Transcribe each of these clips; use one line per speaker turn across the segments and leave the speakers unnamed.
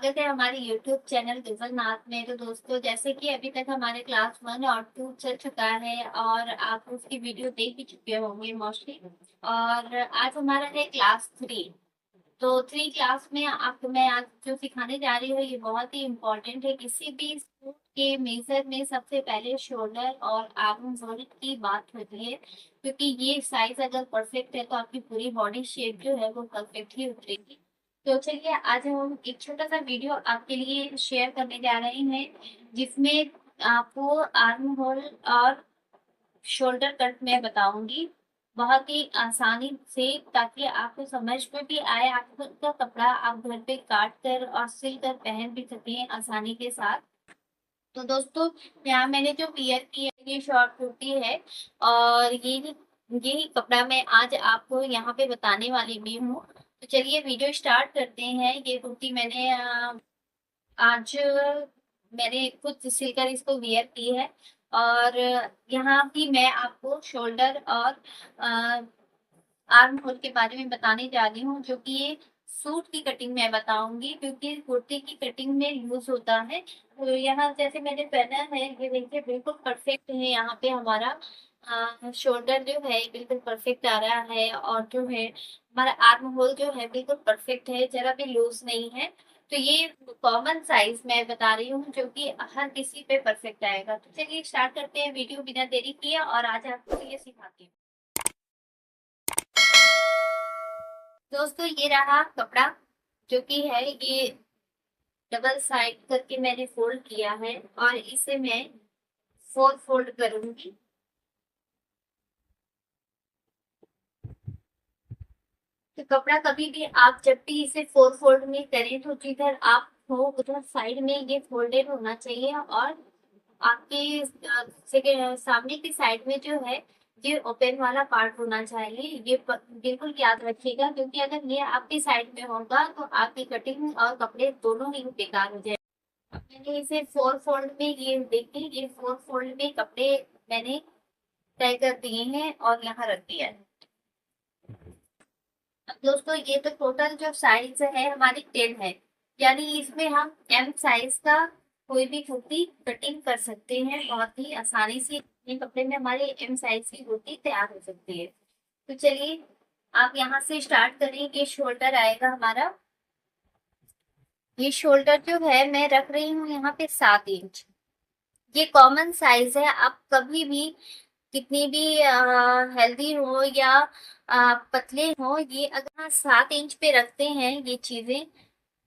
स्वागत है हमारे YouTube चैनल गजल नाथ में। तो दोस्तों, जैसे कि अभी तक हमारे क्लास 1 और 2 चल चुका है और आप उसकी वीडियो देख भी चुके होंगे मोस्टली। और आज हमारा है क्लास 3। तो 3 क्लास में आपको मैं आज जो सिखाने जा रही हूँ ये बहुत ही इम्पोर्टेंट है। किसी भी स्पोर्ट के मेजर में सबसे पहले शोल्डर और आर्म होल की बात होती है, क्योंकि ये साइज अगर परफेक्ट है तो आपकी पूरी बॉडी शेप जो है वो परफेक्ट ही उतरेगी। तो चलिए, आज हम एक छोटा सा वीडियो आपके लिए शेयर करने जा रहे हैं, जिसमें आपको आर्म होल और शोल्डर कट मैं बताऊंगी बहुत ही आसानी से, ताकि आपको समझ में भी आए। आप खुद का कपड़ा आप घर पे काट कर और सिल कर पहन भी सकें आसानी के साथ। तो दोस्तों, यहाँ मैंने जो वियर की है ये शॉर्ट कुर्ती है, और यही कपड़ा मैं आज आपको यहाँ पे बताने वाली भी हूँ। तो चलिए वीडियो स्टार्ट करते हैं। ये कुर्ती मैंने आज मैंने खुद सिलकर इसको वियर की है। और यहाँ भी मैं आपको शोल्डर और आर्म होल के बारे में बताने जा रही हूँ, जो कि ये सूट की कटिंग में बताऊंगी, क्योंकि कुर्ती की कटिंग में यूज होता है। तो यहाँ जैसे मैंने पहना है ये देखिए बिल्कुल परफेक्ट है। यहाँ पे हमारा शोल्डर जो है बिल्कुल परफेक्ट आ रहा है, और जो है हमारा आर्म होल जो है बिल्कुल परफेक्ट है, जरा भी लूज नहीं है। तो ये कॉमन साइज मैं बता रही हूँ, जो कि हर किसी पे परफेक्ट आएगा। तो चलिए स्टार्ट करते हैं वीडियो बिना देरी किए, और आज आपको ये सिखाती हूँ। दोस्तों, ये रहा कपड़ा, जो कि है ये डबल साइड करके मैंने फोल्ड किया है, और इसे मैं फोर फोल्ड करूंगी। तो कपड़ा कभी भी आप जब भी इसे फोर फोल्ड में करें तो जिधर आप हो उधर साइड में ये फोल्डेड होना चाहिए, और आपके सामने की साइड में जो है ये ओपन वाला पार्ट होना चाहिए। ये बिल्कुल याद रखिएगा, क्योंकि अगर ये आपकी साइड में होगा तो आपकी कटिंग और कपड़े दोनों ही बेकार हो जाएंगे। मैंने इसे फोर फोल्ड में, ये देखिए ये फोर फोल्ड में कपड़े मैंने तय कर दिए हैं और यहाँ रख दिया है। अब दोस्तों, ये तो टोटल जो साइज है हमारी 10 है, यानी इसमें हम एम साइज का कोई भी कुर्ती कटिंग कर सकते हैं बहुत ही आसानी से। ये कपड़े में हमारे एम साइज की कुर्ती तैयार हो सकती है। तो चलिए आप यहाँ से स्टार्ट करें। ये शोल्डर आएगा हमारा। ये शोल्डर जो है मैं रख रही हूँ यहाँ पे 7 इंच। ये कॉमन साइज है। आप कभी भी कितनी भी हेल्दी हो या पतले हो, ये अगर आप 7 इंच पे रखते हैं ये चीजें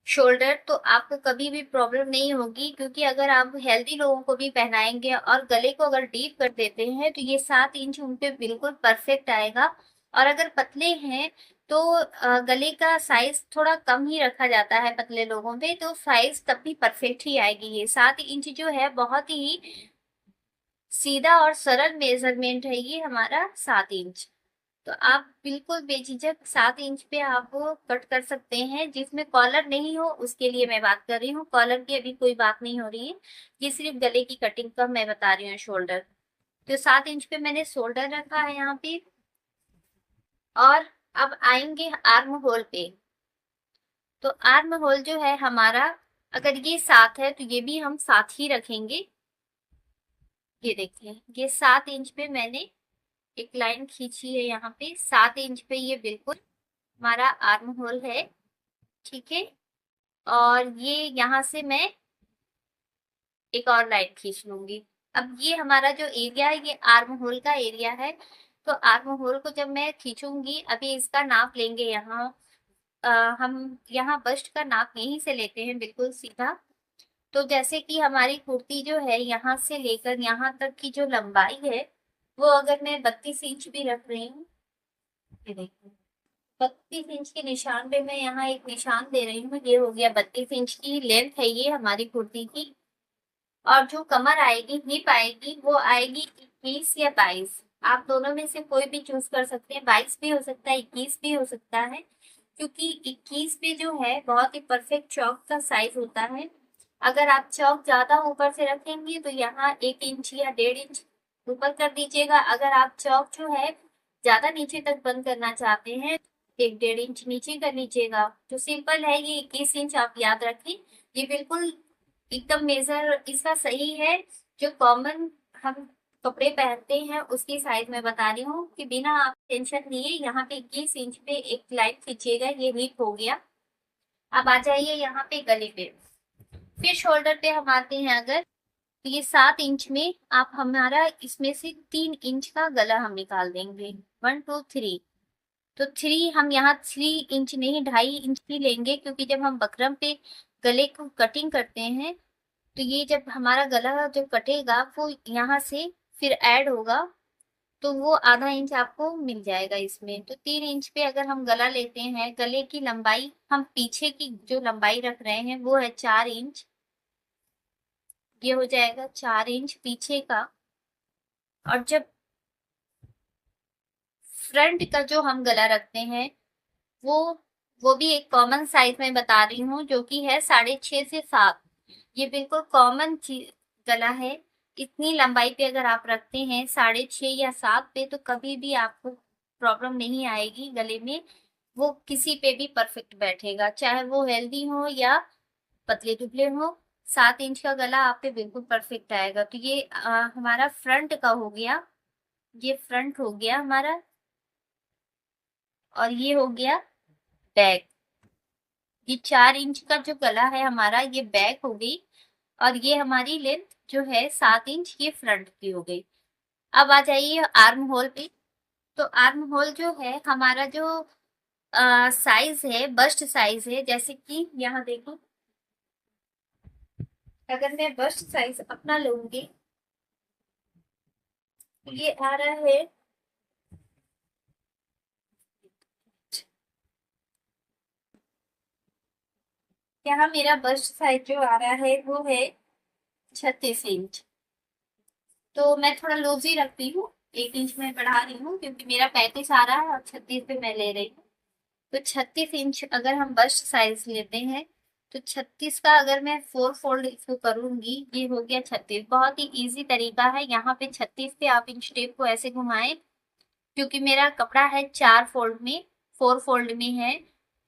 शोल्डर, तो आपको कभी भी प्रॉब्लम नहीं होगी। क्योंकि अगर आप हेल्दी लोगों को भी पहनाएंगे और गले को अगर डीप कर देते हैं तो ये 7 इंच उन पे बिल्कुल परफेक्ट आएगा। और अगर पतले हैं तो गले का साइज थोड़ा कम ही रखा जाता है पतले लोगों पे, तो साइज तब भी परफेक्ट ही आएगी। ये 7 इंच जो है बहुत ही सीधा और सरल मेजरमेंट है ये हमारा 7 इंच। तो आप बिल्कुल बेझिझक 7 इंच पे आप वो कट कर सकते हैं। जिसमें कॉलर नहीं हो उसके लिए मैं बात कर रही हूँ, कॉलर की अभी कोई बात नहीं हो रही है। ये सिर्फ गले की कटिंग का मैं बता रही हूँ शोल्डर। तो 7 इंच पे मैंने शोल्डर रखा है यहाँ पे। और अब आएंगे आर्म होल पे। तो आर्म होल जो है हमारा, अगर ये 7 है तो ये भी हम 7 ही रखेंगे। ये देखिए ये 7 इंच पे मैंने एक लाइन खींची है। यहाँ पे 7 इंच पे ये बिल्कुल हमारा आर्म होल है। ठीक है, और ये यहाँ से मैं एक और लाइन खींच लूंगी। अब ये हमारा जो एरिया है ये आर्म होल का एरिया है। तो आर्म होल को जब मैं खींचूंगी, अभी इसका नाप लेंगे यहाँ। हम यहाँ बस्ट का नाप यहीं से लेते हैं बिल्कुल सीधा। तो जैसे कि हमारी कुर्ती जो है यहाँ से लेकर यहाँ तक की जो लंबाई है वो अगर मैं 32 इंच भी रख रही हूँ, ये देखिए 32 इंच के निशान पे मैं यहाँ एक निशान दे रही हूँ। ये हो गया 32 इंच की लेंथ है ये हमारी कुर्ती की। और जो कमर आएगी, हिप आएगी, वो आएगी 21 या 22। आप दोनों में से कोई भी चूज कर सकते हैं। 22 भी हो सकता है, 21 भी हो सकता है, क्योंकि 21 पे जो है बहुत ही परफेक्ट चौक का साइज होता है। अगर आप चौक ज्यादा ऊपर से रखेंगे तो यहाँ 1 इंच या 1.5 इंच ऊपर कर दीजिएगा। अगर आप चौक जो है ज्यादा नीचे तक बंद करना चाहते हैं, 1 1.5 इंच नीचे कर लीजिएगा। जो सिंपल है ये 21 इंच आप याद रखें। ये बिल्कुल एकदम मेजर इसका सही है। जो कॉमन हम कपड़े पहनते हैं उसकी साइज में बता रही हूँ कि बिना आप टेंशन लिए यहाँ पे 21 इंच पे एक लाइन खींचिएगा। ये हीप हो गया। अब आ जाइए यहाँ पे गले पे। फिर शोल्डर पे हम आते हैं अगर, तो ये 7 इंच में आप हमारा इसमें से 3 इंच का गला हम निकाल देंगे। 1 2 3। तो 3 हम यहाँ 3 इंच नहीं 2.5 इंच ही लेंगे, क्योंकि जब हम बकरम पे गले को कटिंग करते हैं तो ये जब हमारा गला जो कटेगा वो यहाँ से फिर ऐड होगा, तो वो ½ इंच आपको मिल जाएगा इसमें। तो 3 इंच पे अगर हम गला लेते हैं, गले की लंबाई हम पीछे की जो लंबाई रख रहे हैं वो है 4 इंच। ये हो जाएगा 4 इंच पीछे का। और जब फ्रंट का जो हम गला रखते हैं वो वो भी एक कॉमन साइज में बता रही हूँ, जो कि है 6.5 से 7। ये बिल्कुल कॉमन गला है। इतनी लंबाई पे अगर आप रखते हैं 6.5 या 7 पे, तो कभी भी आपको प्रॉब्लम नहीं आएगी गले में। वो किसी पे भी परफेक्ट बैठेगा, चाहे वो हेल्दी हो या पतले दुबले हो। 7 इंच का गला आप पे बिल्कुल परफेक्ट आएगा। तो ये हमारा फ्रंट का हो गया। ये फ्रंट हो गया हमारा। और ये हो गया बैक। ये 4 इंच का जो गला है हमारा, ये बैक हो गई। और ये हमारी लेंथ जो है 7 इंच, ये फ्रंट की हो गई। अब आ जाइए आर्म होल पे। तो आर्म होल जो है हमारा जो साइज है, बस्ट साइज है, जैसे कि यहाँ देखो, अगर मैं बस्ट साइज अपना लूंगी तो ये आ रहा है, यहाँ मेरा बस्ट साइज जो आ रहा है वो है 36 इंच। तो मैं थोड़ा लूज ही रखती हूँ, 1 इंच में बढ़ा रही हूँ क्योंकि मेरा 35 आ रहा है और 36 पे मैं ले रही हूँ। तो 36 इंच अगर हम बस्ट साइज लेते हैं, तो 36 का अगर मैं 4 फोल्ड इसको करूंगी, ये हो गया 36। बहुत ही इजी तरीका है। यहाँ पे 36 पे आप इंच टेप को ऐसे घुमाएं, क्योंकि मेरा कपड़ा है 4 फोल्ड में, 4 फोल्ड में है।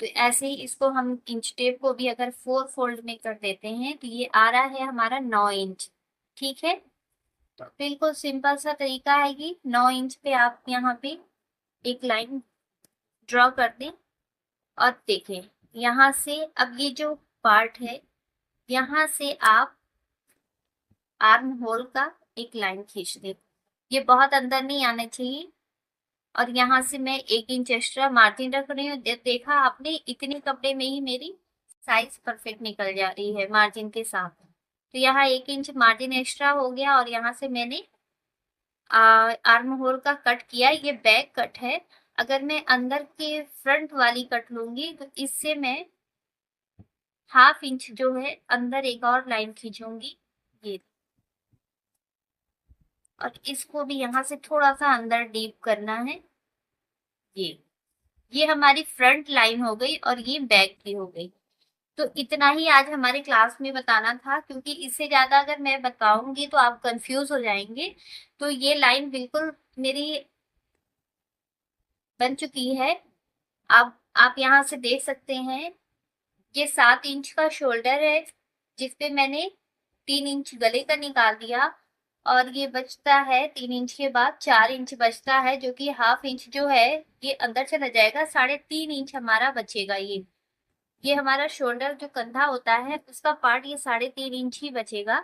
तो ऐसे ही इसको हम इंच टेप को भी अगर 4 फोल्ड में कर देते हैं तो ये आ रहा है हमारा 9 इंच। ठीक है। तो बिल्कुल सिंपल सा तरीका है कि 9 इंच पे आप यहाँ पे एक लाइन ड्रॉ कर दें। और देखें यहाँ से, अब ये जो पार्ट है यहाँ से आप आर्म होल का एक लाइन खींच दें। ये बहुत अंदर नहीं आना चाहिए। और यहाँ से मैं 1 इंच एक्स्ट्रा मार्जिन रख रही हूँ। देखा आपने, इतने कपड़े में ही मेरी साइज परफेक्ट निकल जा रही है मार्जिन के साथ। तो यहाँ 1 इंच मार्जिन एक्स्ट्रा हो गया। और यहाँ से मैंने आर्म होल का कट किया। ये बैक कट है। अगर मैं अंदर के फ्रंट वाली कट लूंगी तो इससे मैं ½ इंच जो है अंदर एक और लाइन खींचूंगी, ये। और इसको भी यहाँ से थोड़ा सा अंदर डीप करना है, ये हमारी फ्रंट लाइन हो गई और ये बैक की हो गई। तो इतना ही आज हमारे क्लास में बताना था, क्योंकि इससे ज्यादा अगर मैं बताऊंगी तो आप कंफ्यूज हो जाएंगे। तो ये लाइन बिल्कुल मेरी बन चुकी है। अब आप यहाँ से देख सकते हैं, ये 7 इंच का शोल्डर है जिसपे मैंने 3 इंच गले का निकाल दिया। और ये बचता है 3 इंच के बाद 4 इंच बचता है, जो कि ½ इंच जो है ये अंदर चला जाएगा। 3.5 इंच हमारा बचेगा। ये हमारा शोल्डर जो कंधा होता है उसका पार्ट, ये 3.5 इंच ही बचेगा।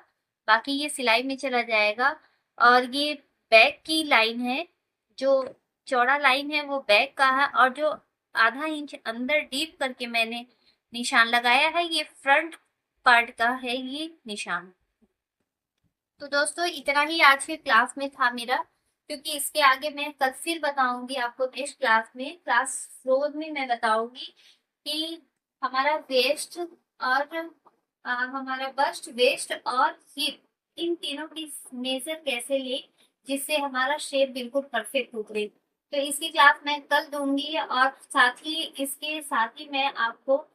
बाकी ये सिलाई में चला जाएगा। और ये बैक की लाइन है, जो चौड़ा लाइन है वो बैक का है। और जो ½ इंच अंदर डीप करके मैंने निशान लगाया है, ये फ्रंट पार्ट का है ये निशान। तो दोस्तों इतना ही आज के क्लास में था मेरा, क्योंकि इसके आगे मैं कल फिर बताऊंगी आपको नेक्स्ट क्लास में। क्लास 4 में मैं बताऊंगी कि हमारा वेस्ट और हमारा बस्ट, वेस्ट और हिप, इन तीनों की मेजर कैसे ले जिससे हमारा शेप बिल्कुल परफेक्ट उतरे। तो इसकी क्लास मैं कल दूंगी। और साथ ही इसके साथ ही मैं आपको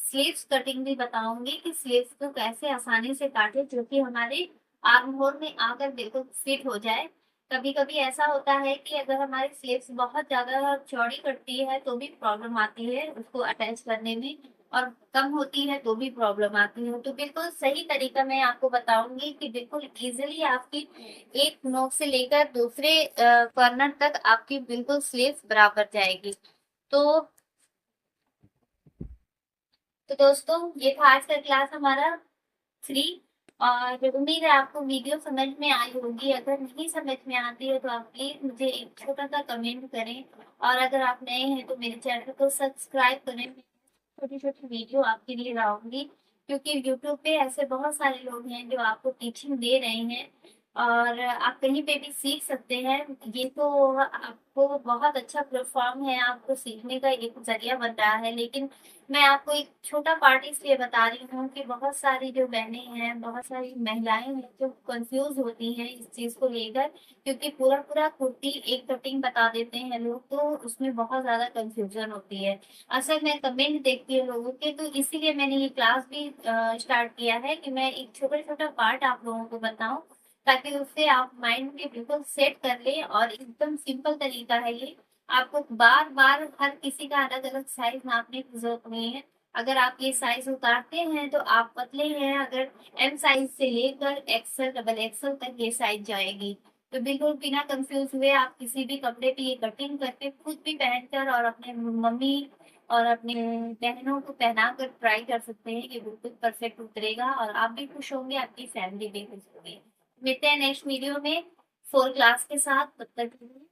स्लीव्स कटिंग भी बताऊंगी कि स्लीव्स को कैसे आसानी से काटे, जो कि हमारे आर्म होल में आकर बिल्कुल फिट हो जाए। कभी कभी ऐसा होता है कि अगर हमारी स्लीव्स बहुत ज्यादा चौड़ी कटती है तो भी प्रॉब्लम आती है उसको अटैच करने में। और कम होती है तो भी प्रॉब्लम आती है। तो बिल्कुल सही तरीका मैं आपको बताऊंगी कि बिल्कुल इजीली आपकी एक नोक से लेकर दूसरे कॉर्नर तक आपकी बिल्कुल स्लीव्स बराबर जाएगी। तो दोस्तों ये था आज का क्लास हमारा 3। और उम्मीद है आपको वीडियो समझ में आई होगी। अगर नहीं समझ में आती है तो आप प्लीज मुझे एक छोटा सा कमेंट करें, और अगर आप नए हैं तो मेरे चैनल को सब्सक्राइब करें। मैं छोटी छोटी वीडियो आपके लिए लाऊंगी, क्योंकि यूट्यूब पे ऐसे बहुत सारे लोग हैं जो आपको टीचिंग दे रहे हैं और आप कहीं पे भी सीख सकते हैं। ये तो आपको बहुत अच्छा प्लेटफॉर्म है, आपको सीखने का एक जरिया बन रहा है। लेकिन मैं आपको एक छोटा पार्ट इसलिए बता रही हूँ कि बहुत सारी जो बहनें हैं, बहुत सारी महिलाएं हैं जो कंफ्यूज होती हैं इस चीज को लेकर, क्योंकि पूरा पूरा कुर्ती एक कटिंग बता देते हैं लोग, तो उसमें बहुत ज्यादा कंफ्यूजन होती है। असल में कमेंट देखती हूँ लोगों के, तो इसीलिए मैंने ये क्लास भी स्टार्ट किया है कि मैं एक छोटा छोटा पार्ट आप लोगों को बताऊं, ताकि उससे आप माइंड में बिल्कुल सेट कर ले। और एकदम सिंपल तरीका है ये, आपको बार बार हर किसी का अलग अलग साइज नापने की जरूरत नहीं है। अगर आप ये साइज उतारते हैं तो आप पतले हैं, अगर एम साइज से लेकर एक्सएल डबल एक्सएल तक ये साइज जाएगी। तो बिल्कुल बिना कंफ्यूज हुए आप किसी भी कपड़े पे ये कटिंग करके खुद भी पहनकर और अपने मम्मी और अपने बहनों को पहना कर ट्राई कर सकते हैं कि बिल्कुल परफेक्ट उतरेगा, और आप भी खुश होंगे, आपकी फैमिली भी खुश होगी। मिलते हैं नेक्स्ट वीडियो में 4 क्लास के साथ। तब तक के लिए